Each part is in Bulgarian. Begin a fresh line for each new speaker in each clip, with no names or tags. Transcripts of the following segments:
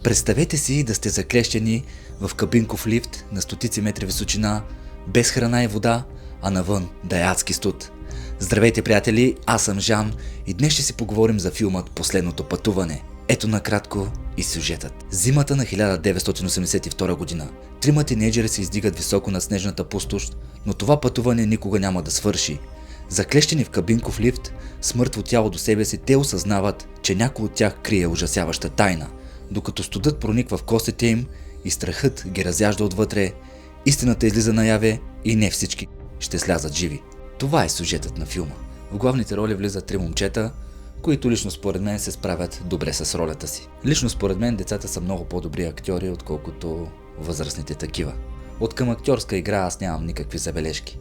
Представете си да сте заклещени в кабинков лифт на стотици метри височина, без храна и вода, а навън да е адски студ. Здравейте, приятели, аз съм Жан и днес ще си поговорим за филмът "Последното пътуване". Ето накратко и сюжетът. Зимата на 1982 година. Трима тинейджери се издигат високо над снежната пустош, но това пътуване никога няма да свърши. Заклещени в кабинков лифт, с мъртво тяло до себе си, те осъзнават, че някой от тях крие ужасяваща тайна. Докато студът прониква в костите им и страхът ги разяжда отвътре, истината излиза наяве и не всички ще слязат живи. Това е сюжетът на филма. В главните роли влизат три момчета, които лично според мен се справят добре с ролята си. Лично според мен децата са много по-добри актьори, отколкото възрастните такива. От към актьорска игра аз нямам никакви забележки.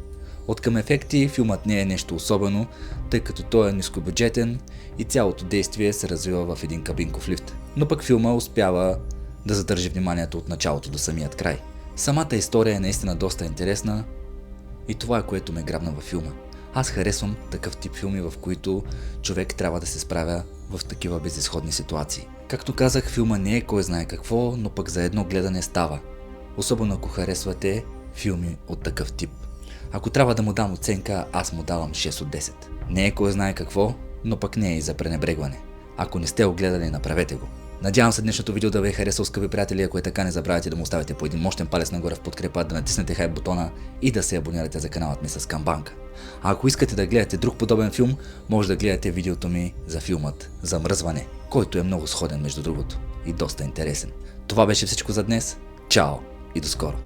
От към ефекти филмът не е нещо особено, тъй като той е нискобюджетен и цялото действие се развива в един кабинков лифт. Но пък филма успява да задържи вниманието от началото до самият край. Самата история е наистина доста интересна и това е, което ме грабна във филма. Аз харесвам такъв тип филми, в които човек трябва да се справя в такива безизходни ситуации. Както казах, филма не е кой знае какво, но пък за едно гледане става. Особено ако харесвате филми от такъв тип. Ако трябва да му дам оценка, аз му давам 6 от 10. Не е кой знае какво, но пък не е и за пренебрегване. Ако не сте го гледали, направете го. Надявам се днешното видео да ви е харесало, скъпи приятели. Ако е така, не забравяйте да му оставите по един мощен палец нагоре в подкрепа, да натиснете хайп бутона и да се абонирате за каналът ми с камбанка. А ако искате да гледате друг подобен филм, може да гледате видеото ми за филмът "Замръзване", който е много сходен между другото и доста интересен. Това беше всичко за днес. Чао и до скоро!